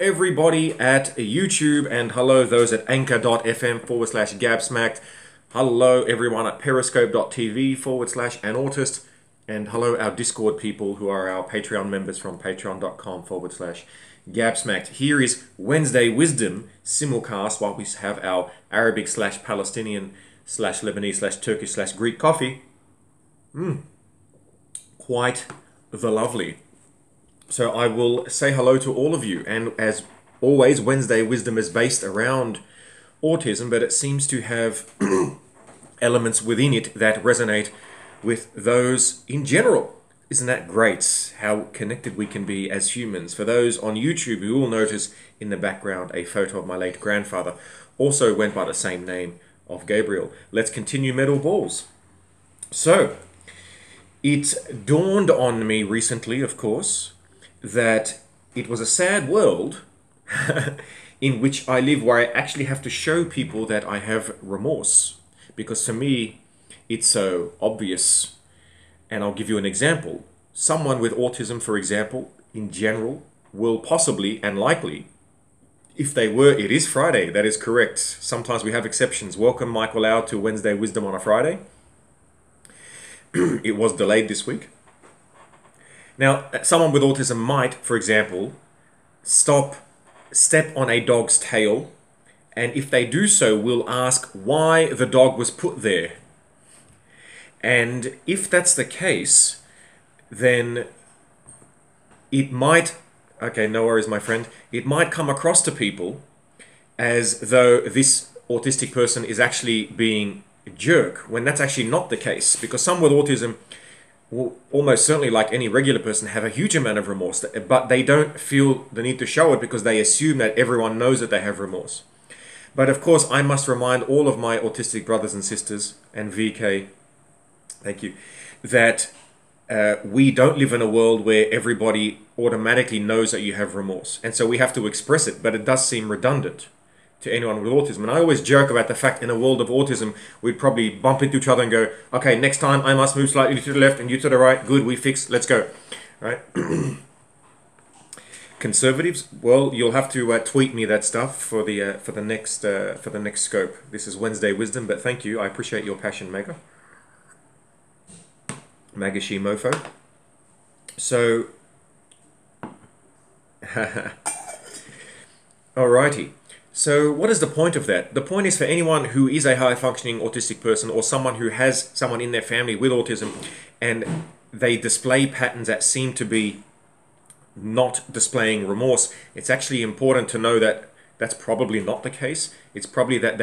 everybody at YouTube, and hello those at anchor.fm/GabSmacked. Hello everyone at periscope.tv/anautist. And hello our Discord people who are our Patreon members from patreon.com/GabSmacked. Here is Wednesday Wisdom simulcast while we have our Arabic/Palestinian/Lebanese/Turkish/Greek coffee. Quite the lovely. So I will say hello to all of you, and as always, Wednesday Wisdom is based around autism, but it seems to have elements within it that resonate with those in general. Isn't that great, how connected we can be as humans? For those on YouTube, you will notice in the background a photo of my late grandfather, also went by the same name of Gabriel. Let's continue Metal Balls. So, it dawned on me recently, of course, that it was a sad world in which I live, where I actually have to show people that I have remorse. Because for me, it's so obvious. And I'll give you an example. Someone with autism, for example, in general, will possibly and likely, if they were, it is Friday, that is correct. Sometimes we have exceptions. Welcome, Michael Lau, to Wednesday Wisdom on a Friday. It was delayed this week. Now, someone with autism might, for example, step on a dog's tail, and if they do so, will ask why the dog was put there. And if that's the case, then it might, okay, no worries, my friend, it might come across to people as though this autistic person is actually being a jerk, when that's actually not the case, because some with autism will almost certainly, like any regular person, have a huge amount of remorse, but they don't feel the need to show it because they assume that everyone knows that they have remorse. But of course, I must remind all of my autistic brothers and sisters, and VK, thank you, that we don't live in a world where everybody automatically knows that you have remorse. And so we have to express it, but it does seem redundant to anyone with autism. And I always joke about the fact in a world of autism, we'd probably bump into each other and go, okay, next time I must move slightly to the left and you to the right. Good, we fixed, let's go. Right? Conservatives, well, you'll have to tweet me that stuff for the next scope. This is Wednesday Wisdom, but thank you. I appreciate your passion, Mega. Magashi Mofo. So, alrighty. So what is the point of that? The point is for anyone who is a high-functioning autistic person, or someone who has someone in their family with autism, and they display patterns that seem to be not displaying remorse, it's actually important to know that that's probably not the case. It's probably that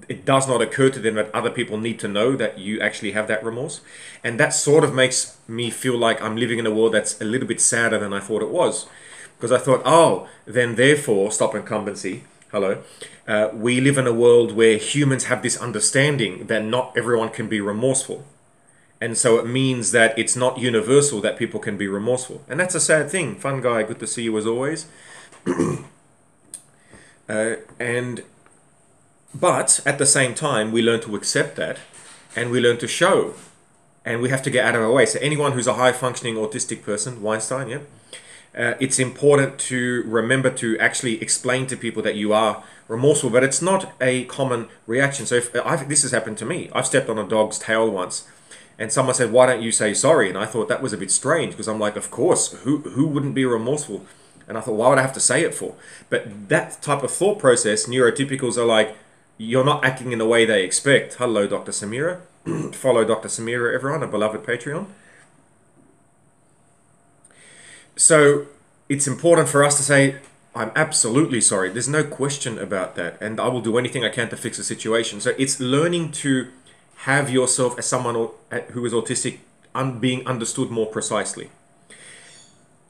it does not occur to them that other people need to know that you actually have that remorse. And that sort of makes me feel like I'm living in a world that's a little bit sadder than I thought it was. Because I thought, oh, then therefore, stop incumbency, hello, we live in a world where humans have this understanding that not everyone can be remorseful. And so it means that it's not universal that people can be remorseful. And that's a sad thing. Fun guy, good to see you as always. But at the same time, we learn to accept that, and we learn to show, and we have to get out of our way. So anyone who's a high-functioning autistic person, Weinstein, yeah, it's important to remember to actually explain to people that you are remorseful, but it's not a common reaction. So this has happened to me. I've stepped on a dog's tail once, and someone said, why don't you say sorry? And I thought that was a bit strange, because I'm like, of course, who wouldn't be remorseful? And I thought, why would I have to say it for? But that type of thought process, neurotypicals are like, you're not acting in the way they expect. Hello, Dr. Samira. Follow Dr. Samira, everyone, a beloved Patreon. So it's important for us to say, I'm absolutely sorry. There's no question about that. And I will do anything I can to fix the situation. So it's learning to have yourself as someone who is autistic being understood more precisely.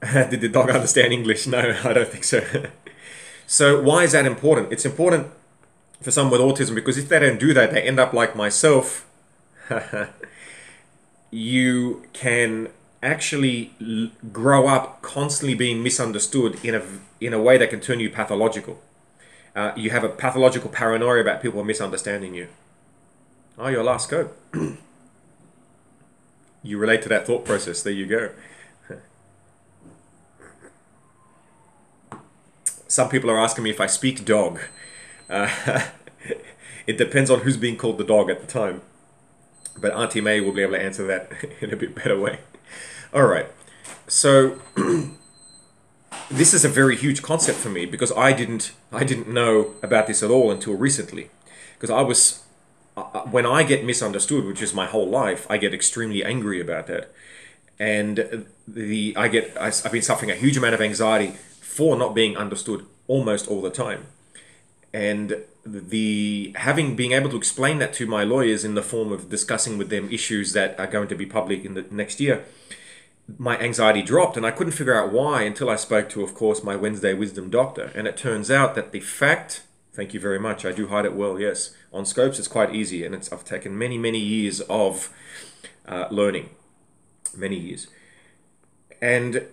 Did the dog understand English? No, I don't think so. So why is that important? It's important for someone with autism because if they don't do that, they end up like myself. You can actually grow up constantly being misunderstood in a way that can turn you pathological. You have a pathological paranoia about people misunderstanding you. Oh, your last scope. You relate to that thought process. There you go. Some people are asking me if I speak dog. Uh, it depends on who's being called the dog at the time. But Auntie May will be able to answer that in a bit better way. All right. So this is a very huge concept for me because I didn't know about this at all until recently. Because when I get misunderstood, which is my whole life, I get extremely angry about that. And I've been suffering a huge amount of anxiety for not being understood almost all the time. And being able to explain that to my lawyers in the form of discussing with them issues that are going to be public in the next year, my anxiety dropped, and I couldn't figure out why until I spoke to, of course, my Wednesday Wisdom doctor. And it turns out that the fact, thank you very much, I do hide it well, yes. On Scopes, it's quite easy, and I've taken many, many years of learning, many years. And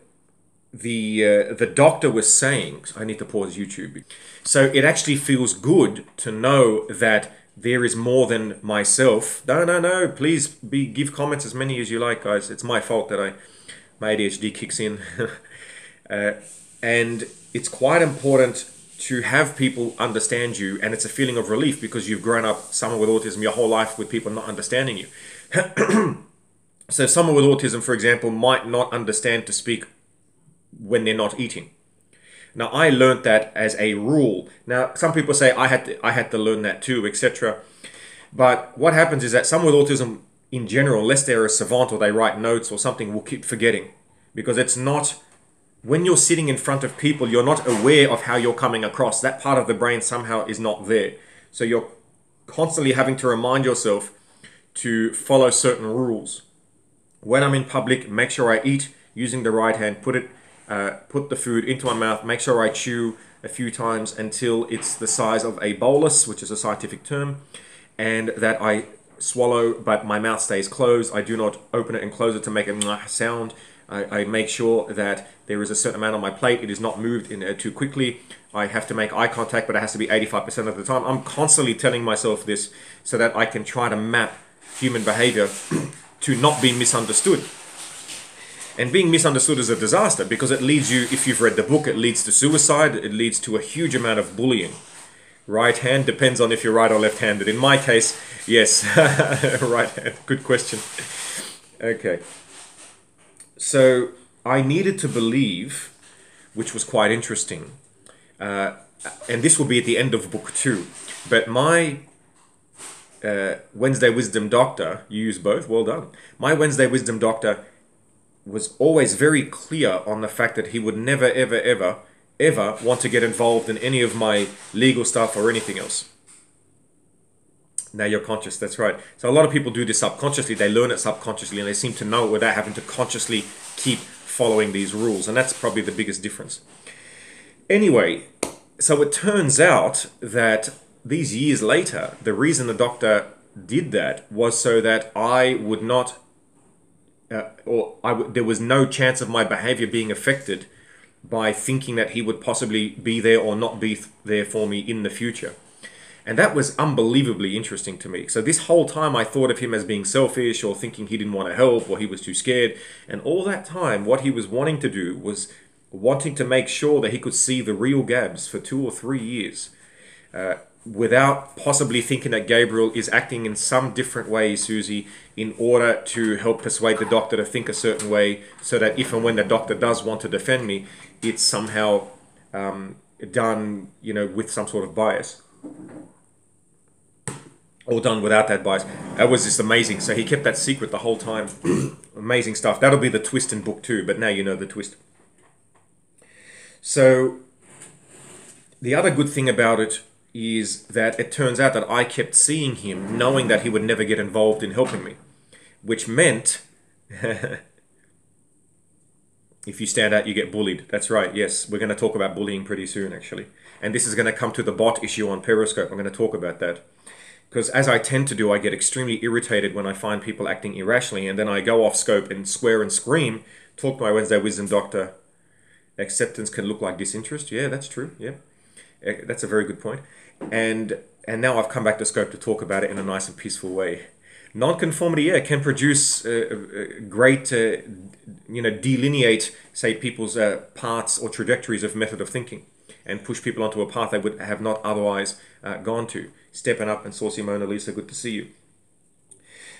the doctor was saying, I need to pause YouTube. So it actually feels good to know that there is more than myself. No, please give comments as many as you like, guys. It's my fault that my ADHD kicks in. And it's quite important to have people understand you, and it's a feeling of relief because you've grown up, someone with autism, your whole life with people not understanding you. So someone with autism, for example, might not understand to speak when they're not eating. Now, I learned that as a rule. Now, some people say I had to learn that too, etc. But what happens is that someone with autism in general, unless they're a savant or they write notes or something, will keep forgetting. Because it's not, when you're sitting in front of people, you're not aware of how you're coming across. That part of the brain somehow is not there. So you're constantly having to remind yourself to follow certain rules. When I'm in public, make sure I eat using the right hand, put the food into my mouth, make sure I chew a few times until it's the size of a bolus, which is a scientific term, and that I swallow, but my mouth stays closed. I do not open it and close it to make a sound. I make sure that there is a certain amount on my plate. It is not moved too quickly. I have to make eye contact, but it has to be 85% of the time. I'm constantly telling myself this so that I can try to map human behavior to not be misunderstood. And being misunderstood is a disaster because it leads you, if you've read the book, it leads to suicide. It leads to a huge amount of bullying. Right hand depends on if you're right or left-handed. In my case, yes, right hand. Good question. Okay. So I needed to believe, which was quite interesting, and this will be at the end of book 2, but my Wednesday Wisdom doctor, you use both, well done. My Wednesday Wisdom doctor was always very clear on the fact that he would never, ever, ever, ever want to get involved in any of my legal stuff or anything else. Now you're conscious, that's right. So a lot of people do this subconsciously, they learn it subconsciously, and they seem to know it without having to consciously keep following these rules, and that's probably the biggest difference. Anyway, so it turns out that these years later, the reason the doctor did that was so that I would not, there was no chance of my behavior being affected by thinking that he would possibly be there or not be there for me in the future. And that was unbelievably interesting to me. So this whole time I thought of him as being selfish or thinking he didn't want to help or he was too scared. And all that time, what he was wanting to do was wanting to make sure that he could see the real Gabs for 2 or 3 years. Without possibly thinking that Gabriel is acting in some different way, Susie, in order to help persuade the doctor to think a certain way, so that if and when the doctor does want to defend me, it's somehow done, with some sort of bias. Or done without that bias. That was just amazing. So he kept that secret the whole time. Amazing stuff. That'll be the twist in book 2, but now you know the twist. So the other good thing about it is that it turns out that I kept seeing him, knowing that he would never get involved in helping me, which meant if you stand out, you get bullied. That's right. Yes, we're going to talk about bullying pretty soon, actually. And this is going to come to the bot issue on Periscope. I'm going to talk about that. Because as I tend to do, I get extremely irritated when I find people acting irrationally, and then I go off scope and swear and scream, talk to my Wednesday Wisdom doctor. Acceptance can look like disinterest. Yeah, that's true. Yeah, that's a very good point. And now I've come back to scope to talk about it in a nice and peaceful way. Nonconformity, yeah, can produce great, delineate, say, people's parts or trajectories of method of thinking. and push people onto a path they would have not otherwise gone to. Stepping up and Saucy Mona Lisa, good to see you.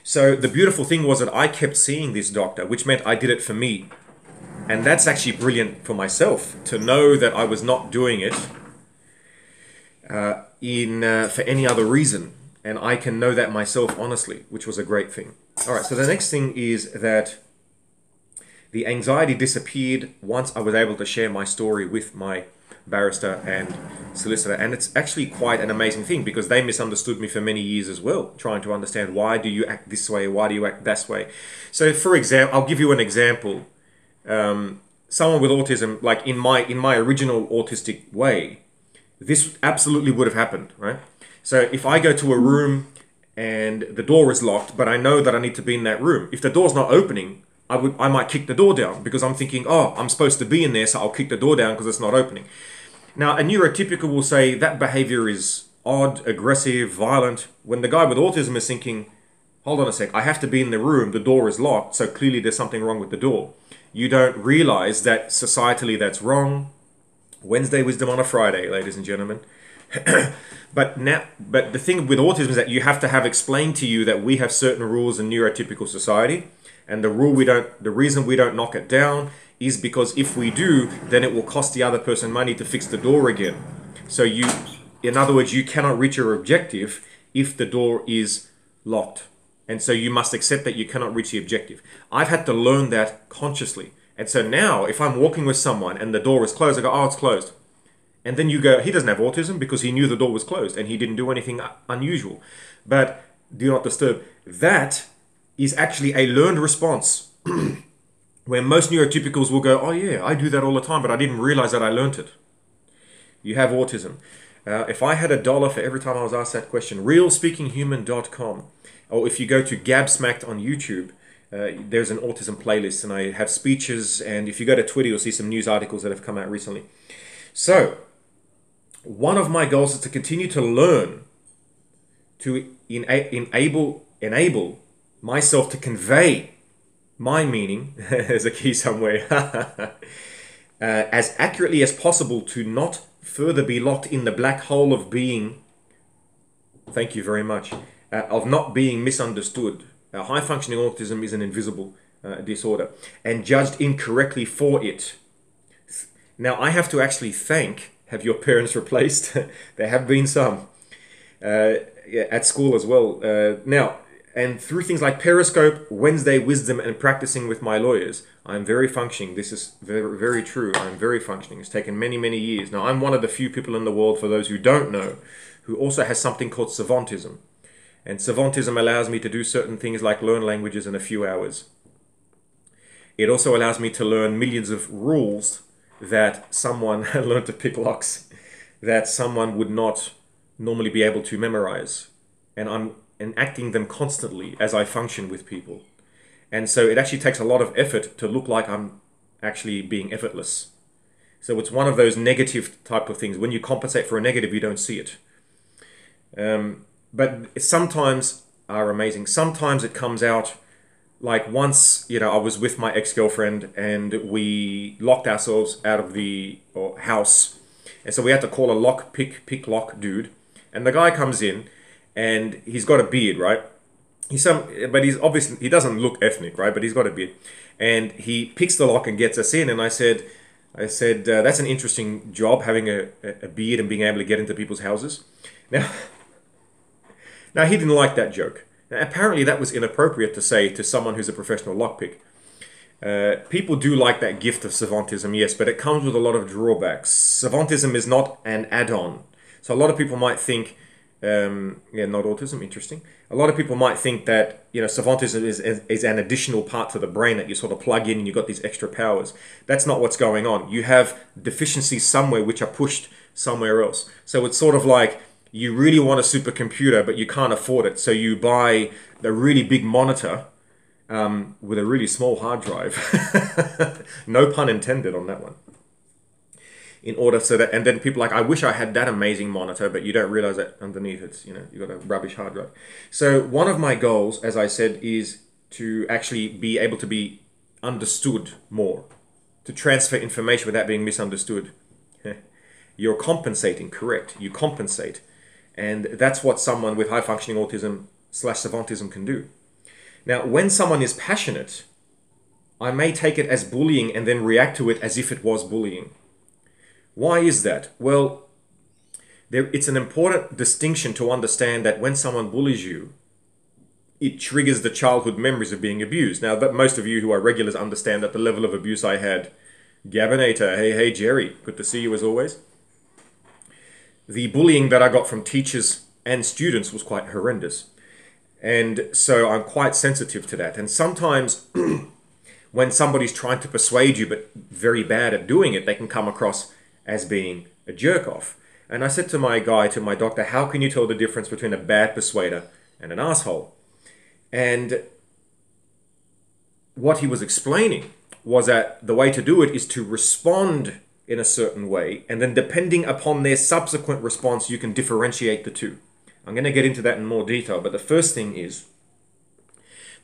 So the beautiful thing was that I kept seeing this doctor, which meant I did it for me. And that's actually brilliant for myself, to know that I was not doing it for any other reason. And I can know that myself honestly, which was a great thing. All right, so the next thing is that the anxiety disappeared once I was able to share my story with my barrister and solicitor. And it's actually quite an amazing thing, because they misunderstood me for many years as well, trying to understand, why do you act this way? Why do you act that way? So for example, I'll give you an example. Someone with autism, like in my original autistic way, this absolutely would have happened, right? So if I go to a room and the door is locked, but I know that I need to be in that room, if the door's not opening, I might kick the door down, because I'm thinking, oh, I'm supposed to be in there, so I'll kick the door down because it's not opening. Now, a neurotypical will say that behavior is odd, aggressive, violent, when the guy with autism is thinking, hold on a sec, I have to be in the room, the door is locked, so clearly there's something wrong with the door. You don't realize that societally that's wrong. Wednesday wisdom on a Friday, ladies and gentlemen. But the thing with autism is that you have to have explained to you that we have certain rules in neurotypical society, and the reason we don't knock it down is because if we do, then it will cost the other person money to fix the door again. So in other words, you cannot reach your objective if the door is locked. And so you must accept that you cannot reach the objective. I've had to learn that consciously. And so now if I'm walking with someone and the door is closed, I go, oh, it's closed. And then you go, he doesn't have autism because he knew the door was closed and he didn't do anything unusual. But do not disturb. That is actually a learned response where most neurotypicals will go, oh yeah, I do that all the time, but I didn't realize that I learned it. You have autism. If I had $1 for every time I was asked that question, realspeakinghuman.com, or if you go to GabSmacked on YouTube, there's an autism playlist, and I have speeches, and if you go to Twitter, you'll see some news articles that have come out recently. So, one of my goals is to continue to learn, to enable myself to convey my meaning, there's a key somewhere, as accurately as possible, to not further be locked in the black hole of being, thank you very much, of not being misunderstood. High functioning autism is an invisible disorder and judged incorrectly for it. Now, I have to actually have your parents replaced? There have been some at school as well. Now, and through things like PERISCOPE, Wednesday Wisdom, and practicing with my lawyers, I'm very functioning. This is very, very true. I'm very functioning. It's taken many, many years. Now, I'm one of the few people in the world, for those who don't know, who also has something called savantism. And savantism allows me to do certain things like learn languages in a few hours. It also allows me to learn millions of rules that someone learned to pick locks, that someone would not normally be able to memorize. And I'm enacting them constantly as I function with people. And so it actually takes a lot of effort to look like I'm actually being effortless. So it's one of those negative type of things. When you compensate for a negative, you don't see it. But sometimes are amazing. Sometimes it comes out like once, I was with my ex-girlfriend and we locked ourselves out of the house. And so we had to call a pick lock dude. And the guy comes in and he's got a beard, right? But he's obviously, he doesn't look ethnic, right? But he's got a beard. And he picks the lock and gets us in. And I said, that's an interesting job, having a beard and being able to get into people's houses. Now he didn't like that joke. Now, apparently that was inappropriate to say to someone who's a professional lockpick. People do like that gift of savantism, yes, but it comes with a lot of drawbacks. Savantism is not an add-on. So a lot of people might think, not autism, interesting. A lot of people might think that, savantism is an additional part to the brain that you sort of plug in and you've got these extra powers. That's not what's going on. You have deficiencies somewhere which are pushed somewhere else. So it's sort of like, you really want a supercomputer, but you can't afford it. So you buy the really big monitor with a really small hard drive. No pun intended on that one. In order so that, and then people are like, I wish I had that amazing monitor, but you don't realize that underneath it's, you've got a rubbish hard drive. So one of my goals, as I said, is to actually be able to be understood more, to transfer information without being misunderstood. You're compensating, correct. You compensate. And that's what someone with high-functioning autism / savantism can do. Now, when someone is passionate, I may take it as bullying and then react to it as if it was bullying. Why is that? Well, it's an important distinction to understand that when someone bullies you, it triggers the childhood memories of being abused. Now, that most of you who are regulars understand that the level of abuse I had. Gabinator, hey Jerry, good to see you as always. The bullying that I got from teachers and students was quite horrendous. And so I'm quite sensitive to that. And sometimes when somebody's trying to persuade you but very bad at doing it, they can come across as being a jerk-off. And I said to my doctor, how can you tell the difference between a bad persuader and an asshole? And what he was explaining was that the way to do it is to respond in a certain way, and then depending upon their subsequent response, you can differentiate the two. I'm going to get into that in more detail, but the first thing is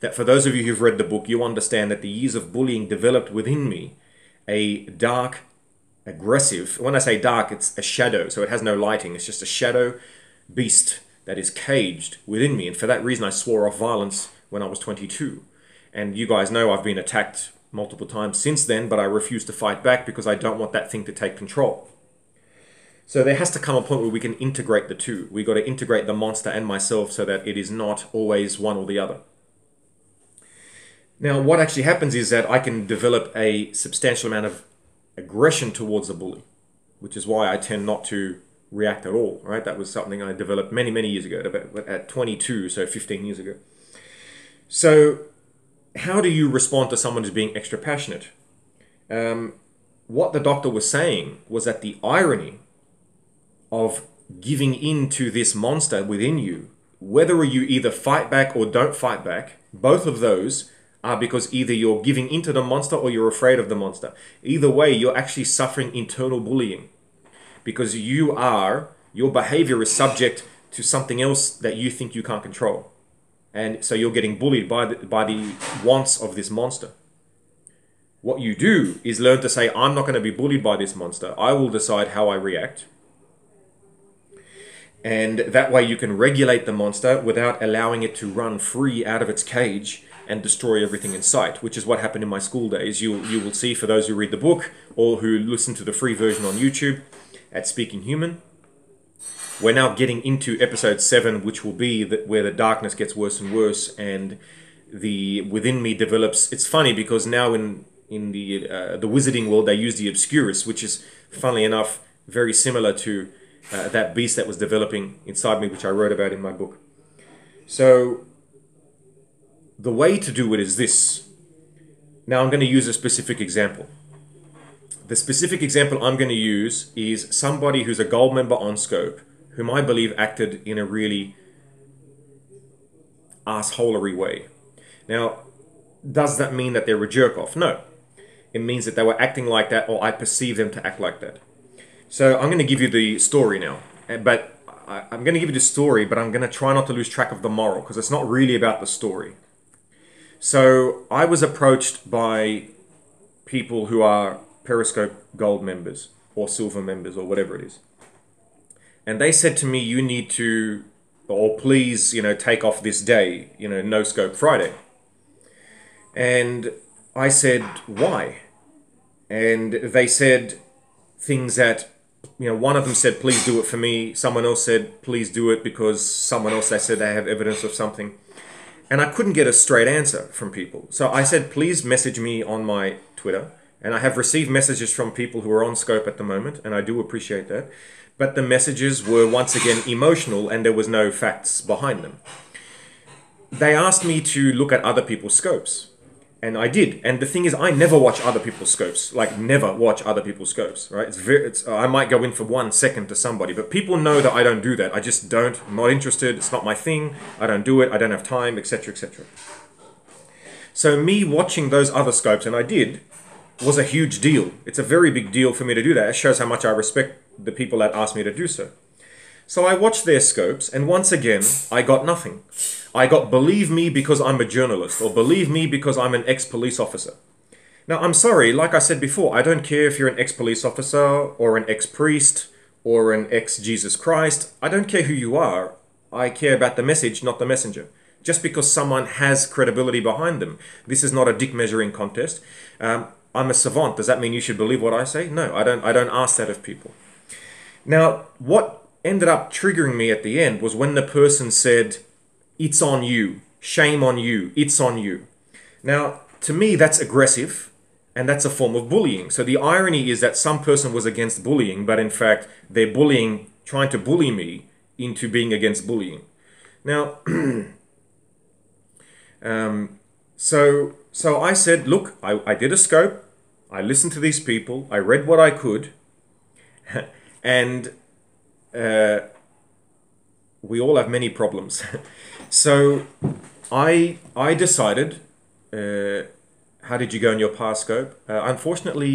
that for those of you who've read the book, you understand that the years of bullying developed within me a dark, aggressive, when I say dark, it's a shadow, so it has no lighting, it's just a shadow beast that is caged within me, and for that reason I swore off violence when I was 22. And you guys know I've been attacked multiple times since then, but I refuse to fight back because I don't want that thing to take control. So there has to come a point where we can integrate the two. We've got to integrate the monster and myself so that it is not always one or the other. Now, what actually happens is that I can develop a substantial amount of aggression towards a bully, which is why I tend not to react at all, right? That was something I developed many, many years ago, at 22, so 15 years ago. So how do you respond to someone who's being extra passionate? What the doctor was saying was that the irony of giving in to this monster within you, whether you either fight back or don't fight back, both of those are because either you're giving into the monster or you're afraid of the monster. Either way, you're actually suffering internal bullying because your behavior is subject to something else that you think you can't control. And so you're getting bullied by the wants of this monster. What you do is learn to say, I'm not going to be bullied by this monster. I will decide how I react. And that way you can regulate the monster without allowing it to run free out of its cage and destroy everything in sight, which is what happened in my school days. You will see, for those who read the book or who listen to the free version on YouTube at Speaking Human. We're now getting into episode 7, which will be where the darkness gets worse and worse, and the within me develops. It's funny because now in the wizarding world they use the obscurus, which is, funnily enough, very similar to that beast that was developing inside me, which I wrote about in my book. So the way to do it is this. Now I'm going to use a specific example. The specific example I'm going to use is somebody who's a gold member on Scope, whom I believe acted in a really assholery way. Now, does that mean that they're a jerk-off? No. It means that they were acting like that, or I perceive them to act like that. So I'm going to give you the story now. But I'm going to give you the story, but I'm going to try not to lose track of the moral, because it's not really about the story. So I was approached by people who are Periscope Gold members, or Silver members, or whatever it is. And they said to me, you need to, or please, take off this day, no Scope Friday. And I said, why? And they said things that, one of them said, please do it for me. Someone else said, please do it because someone else, they said they have evidence of something. And I couldn't get a straight answer from people. So I said, please message me on my Twitter. And I have received messages from people who are on Scope at the moment, and I do appreciate that. But the messages were once again emotional and there was no facts behind them. They asked me to look at other people's scopes. And I did. And the thing is, I never watch other people's scopes. Like, never watch other people's scopes, right? I might go in for 1 second to somebody, but people know that I don't do that. I just don't. I'm not interested. It's not my thing. I don't do it. I don't have time, etc., etc. So me watching those other scopes, and I did, was a huge deal. It's a very big deal for me to do that. It shows how much I respect the people that asked me to do so. So I watched their scopes, and once again, I got nothing. I got believe me because I'm a journalist, or believe me because I'm an ex-police officer. Now, I'm sorry, like I said before, I don't care if you're an ex-police officer, or an ex-priest, or an ex-Jesus Christ. I don't care who you are. I care about the message, not the messenger. Just because someone has credibility behind them. This is not a dick measuring contest. I'm a savant. Does that mean you should believe what I say? No, I don't ask that of people. Now, what ended up triggering me at the end was when the person said, "It's on you. Shame on you. It's on you." Now, to me, that's aggressive, and that's a form of bullying. So the irony is that some person was against bullying, but in fact, they're trying to bully me into being against bullying. Now, so I said, look, I did a scope. I listened to these people. I read what I could, and we all have many problems. So I decided. How did you go in your PERISCOPE? Unfortunately,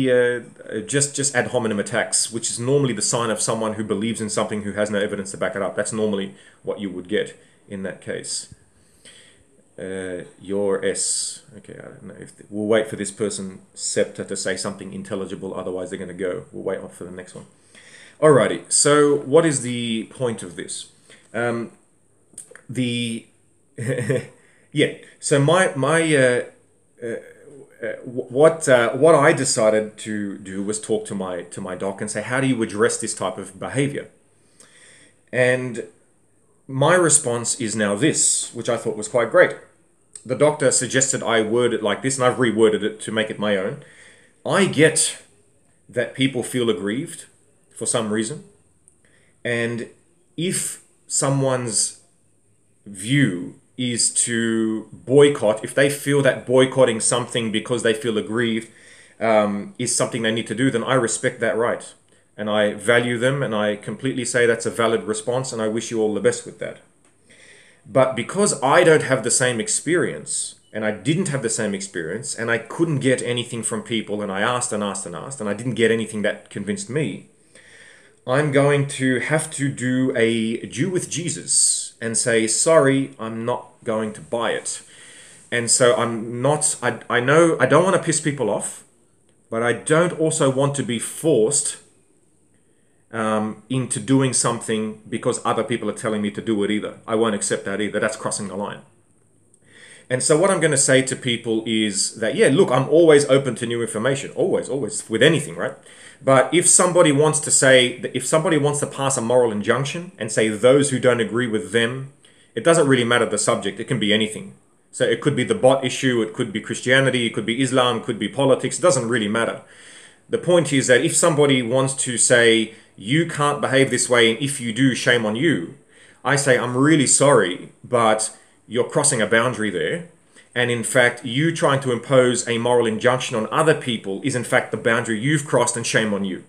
just ad hominem attacks, which is normally the sign of someone who believes in something who has no evidence to back it up. That's normally what you would get in that case. Your S. Okay, I don't know if we'll wait for this person, Scepter, to say something intelligible. Otherwise, they're going to go. We'll wait for the next one. Alrighty. So, what is the point of this? Yeah. So what I decided to do was talk to my doc and say, how do you address this type of behavior? And my response is now this, which I thought was quite great. The doctor suggested I word it like this, and I've reworded it to make it my own. I get that people feel aggrieved for some reason, and if someone's view is to boycott, if they feel that boycotting something because they feel aggrieved is something they need to do, then I respect that right. And I value them, and I completely say that's a valid response, and I wish you all the best with that. But because I don't have the same experience, and I didn't have the same experience, and I couldn't get anything from people, and I asked and asked and asked, and I didn't get anything that convinced me, I'm going to have to do a Jew with Jesus and say, sorry, I'm not going to buy it. And so I know I don't want to piss people off, but I don't also want to be forced into doing something because other people are telling me to do it either. I won't accept that either. That's crossing the line. And so what I'm going to say to people is that, yeah, look, I'm always open to new information. Always, with anything, right? But if somebody wants to pass a moral injunction and say those who don't agree with them, it doesn't really matter the subject. It can be anything. So it could be the bot issue, it could be Christianity, it could be Islam, it could be politics. It doesn't really matter. The point is that if somebody wants to say, you can't behave this way, and if you do, shame on you, I say, I'm really sorry, but you're crossing a boundary there. And in fact, you trying to impose a moral injunction on other people is in fact the boundary you've crossed, and shame on you.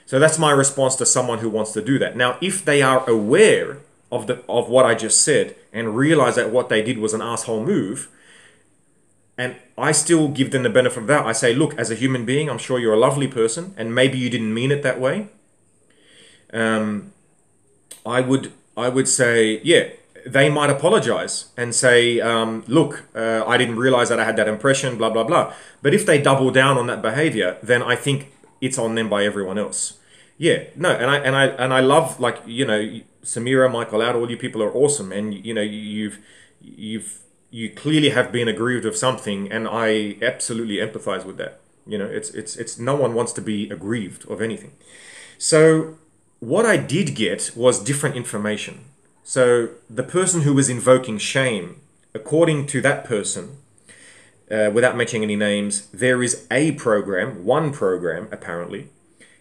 So that's my response to someone who wants to do that. Now, if they are aware of what I just said and realize that what they did was an asshole move, and I still give them the benefit of that, I say, look, as a human being, I'm sure you're a lovely person, and maybe you didn't mean it that way. I would say, yeah, they might apologize and say, look, I didn't realize that I had that impression, blah, blah, blah. But if they double down on that behavior, then I think it's on them by everyone else. Yeah, no, and I love, like, you know, Samira, Michael Out, all you people are awesome, and you know, you clearly have been aggrieved of something, and I absolutely empathize with that. You know, it's no one wants to be aggrieved of anything. So what I did get was different information. So the person who was invoking shame, according to that person, without mentioning any names, there is one program apparently,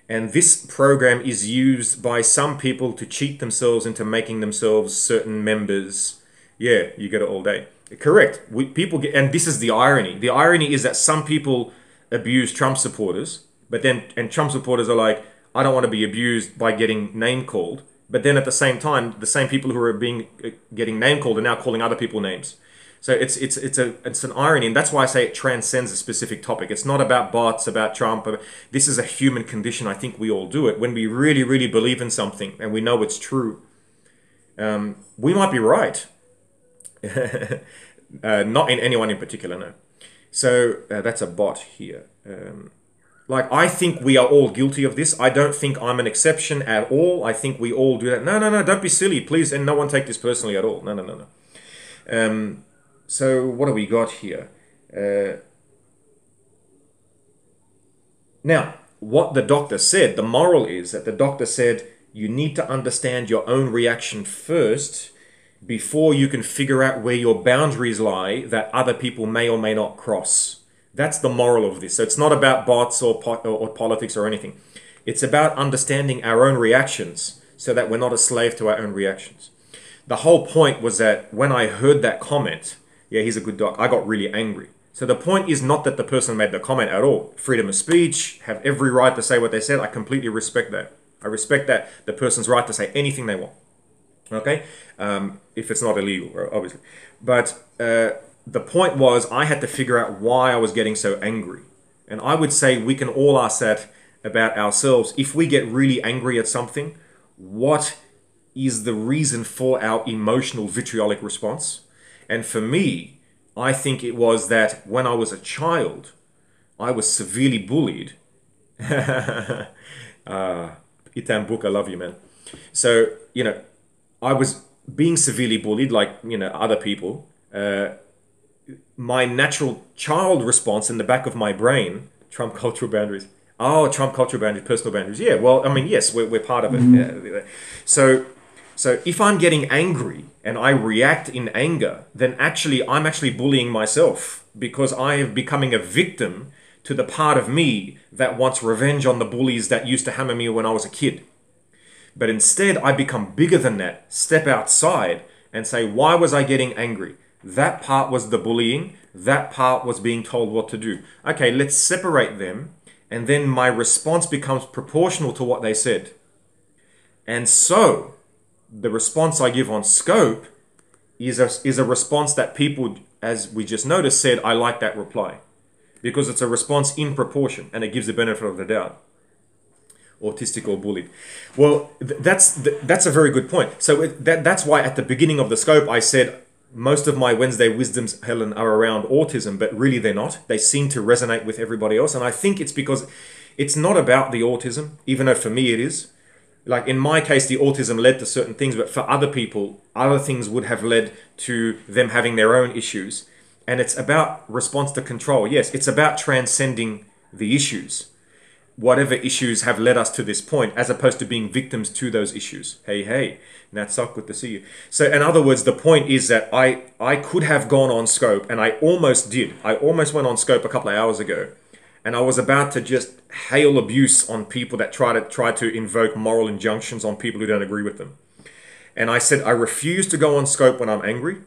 and this program is used by some people to cheat themselves into making themselves certain members. Yeah, you get it all day. Correct. People get, and this is the irony. The irony is that some people abuse Trump supporters, and Trump supporters are like, I don't want to be abused by getting name called. But then at the same time, the same people who are getting name called are now calling other people names. So it's an irony, and that's why I say it transcends a specific topic. It's not about bots, about Trump. This is a human condition. I think we all do it when we really, really believe in something and we know it's true. We might be right. Not in anyone in particular, no. So that's a bot here. Like, I think we are all guilty of this. I don't think I'm an exception at all. I think we all do that. No, no, no, don't be silly, please. And no one take this personally at all. No, no, no, no. So what do we got here? Now, what the doctor said, the moral is that the doctor said you need to understand your own reaction first before you can figure out where your boundaries lie that other people may or may not cross. That's the moral of this. So it's not about bots or politics or anything. It's about understanding our own reactions so that we're not a slave to our own reactions. The whole point was that when I heard that comment, yeah, he's a good doc, I got really angry. So the point is not that the person made the comment at all. Freedom of speech, have every right to say what they said. I completely respect that. I respect that the person's right to say anything they want. Okay? If it's not illegal, obviously. But the point was I had to figure out why I was getting so angry. And I would say we can all ask that about ourselves. If we get really angry at something, what is the reason for our emotional vitriolic response? And for me, I think it was that when I was a child, I was severely bullied. Itan Book, I love you, man. So, I was being severely bullied like, other people. My natural child response in the back of my brain, Trump cultural boundaries. Oh, Trump cultural boundaries, personal boundaries. Yeah, well, I mean, yes, we're part of it. Yeah. So if I'm getting angry and I react in anger, then I'm actually bullying myself because I am becoming a victim to the part of me that wants revenge on the bullies that used to hammer me when I was a kid. But instead, I become bigger than that, step outside and say, why was I getting angry? That part was the bullying. That part was being told what to do. Okay, let's separate them. And then my response becomes proportional to what they said. And so the response I give on scope is a response that people, as we just noticed, said, I like that reply. Because it's a response in proportion and it gives the benefit of the doubt. Autistic or bullied. Well, that's a very good point. So that's why at the beginning of the scope I said most of my Wednesday wisdoms, Helen, are around autism, but really they're not. They seem to resonate with everybody else. And I think it's because it's not about the autism, even though for me it is. Like in my case, the autism led to certain things, but for other people, other things would have led to them having their own issues. And it's about response to control. Yes, it's about transcending the issues. Whatever issues have led us to this point, as opposed to being victims to those issues. Hey, Natsuck, good to see you. So in other words, the point is that I could have gone on scope, and I almost did. I almost went on scope a couple of hours ago, and I was about to just hail abuse on people that try to invoke moral injunctions on people who don't agree with them. And I said, I refuse to go on scope when I'm angry.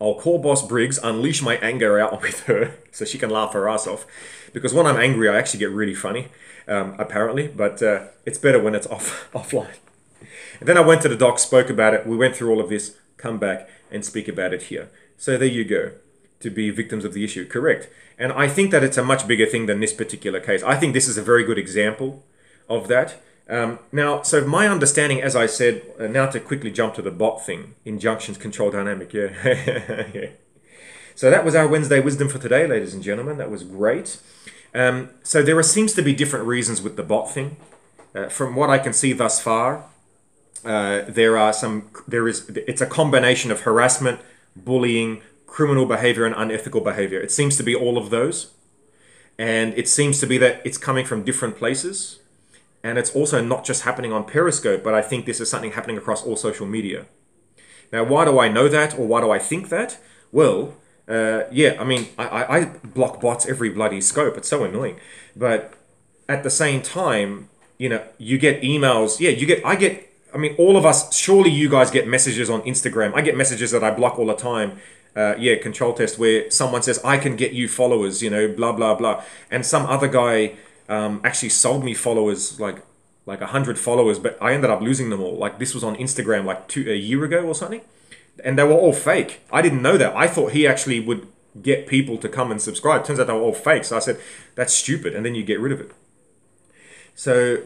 I'll call Boss Briggs, unleash my anger out with her so she can laugh her ass off. Because when I'm angry, I actually get really funny, apparently. But it's better when it's offline. And then I went to the doc, spoke about it. We went through all of this, come back and speak about it here. So there you go, to be victims of the issue. Correct. And I think that it's a much bigger thing than this particular case. I think this is a very good example of that. Now, so my understanding, as I said, now to quickly jump to the bot thing, injunctions, control dynamic, yeah. Yeah. So that was our Wednesday wisdom for today, ladies and gentlemen. That was great. So there seems to be different reasons with the bot thing. From what I can see thus far, it's a combination of harassment, bullying, criminal behavior, and unethical behavior. It seems to be all of those. And it seems to be that it's coming from different places. And it's also not just happening on Periscope, but I think this is something happening across all social media. Now, why do I know that, or why do I think that? Well, yeah, I mean, I block bots every bloody scope. It's so annoying. But at the same time, you get emails. Yeah, I mean, all of us, surely you guys get messages on Instagram. I get messages that I block all the time. Yeah, control test, where someone says, I can get you followers, blah, blah, blah. And some other guy actually sold me followers, like 100 followers, but I ended up losing them all. Like, this was on Instagram like a year ago or something. And they were all fake. I didn't know that. I thought he actually would get people to come and subscribe. Turns out they were all fake. So I said, that's stupid. And then you get rid of it. So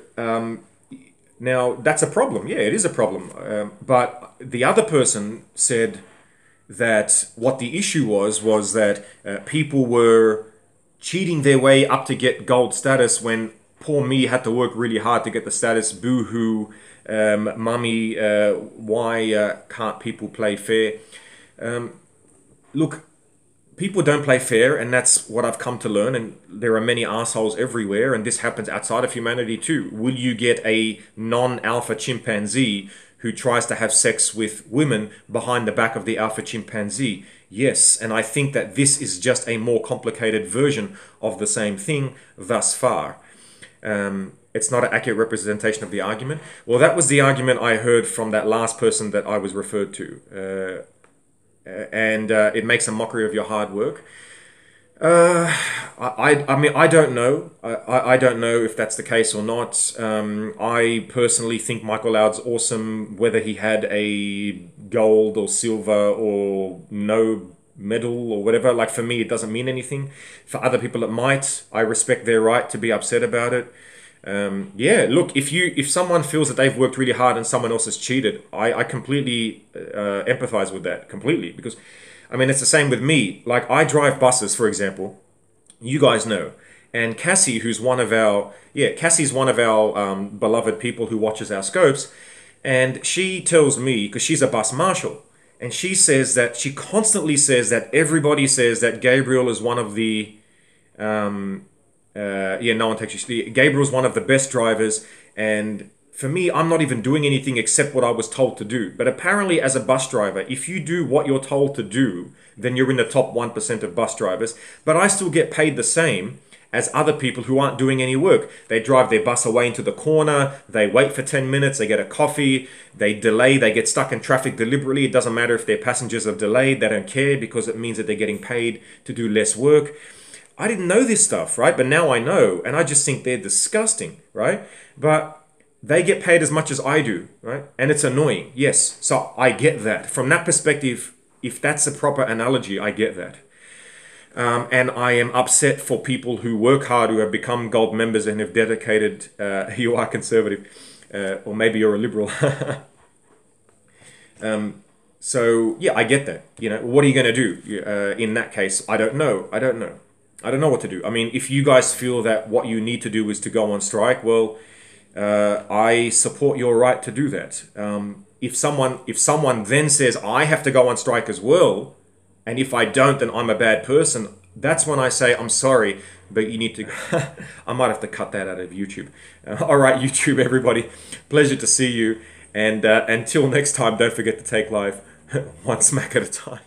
now that's a problem. Yeah, it is a problem. But the other person said that what the issue was that people were cheating their way up to get gold status when poor me had to work really hard to get the status. Boo-hoo, mummy, why can't people play fair? Look, people don't play fair, and that's what I've come to learn, and there are many assholes everywhere, and this happens outside of humanity too. Will you get a non-alpha chimpanzee who tries to have sex with women behind the back of the alpha chimpanzee? Yes, and I think that this is just a more complicated version of the same thing thus far. It's not an accurate representation of the argument. Well, that was the argument I heard from that last person that I was referred to. And it makes a mockery of your hard work. I mean, I don't know. I don't know if that's the case or not. I personally think Michael Loud's awesome, whether he had a gold or silver or no medal or whatever. Like, for me, it doesn't mean anything. For other people, it might. I respect their right to be upset about it. Yeah, look, if someone feels that they've worked really hard and someone else has cheated, I completely empathize with that, completely. Because, I mean, it's the same with me. Like, I drive buses, for example. You guys know. And Cassie, who's one of our... Yeah, Cassie's one of our beloved people who watches our scopes. And she tells me, because she's a bus marshal, and she says that... She constantly says that everybody says that Gabriel is one of the... yeah, no one takes you. Gabriel's one of the best drivers, and for me, I'm not even doing anything except what I was told to do. But apparently, as a bus driver, if you do what you're told to do, then you're in the top 1% of bus drivers. But I still get paid the same as other people who aren't doing any work. They drive their bus away into the corner, they wait for 10 minutes, they get a coffee, they delay, they get stuck in traffic deliberately. It doesn't matter if their passengers are delayed, they don't care because it means that they're getting paid to do less work. I didn't know this stuff, right? But now I know, and I just think they're disgusting, right? But they get paid as much as I do, right? And it's annoying, yes. So I get that. From that perspective, if that's a proper analogy, I get that. And I am upset for people who work hard, who have become gold members and have dedicated, you are conservative, or maybe you're a liberal. So, yeah, I get that. You know, what are you going to do in that case? I don't know. I don't know what to do. I mean, if you guys feel that what you need to do is to go on strike, well, I support your right to do that. If someone then says, I have to go on strike as well, and if I don't, then I'm a bad person, that's when I say, I'm sorry, but you need to... I might have to cut that out of YouTube. All right, YouTube, everybody. Pleasure to see you. And until next time, don't forget to take life one smack at a time.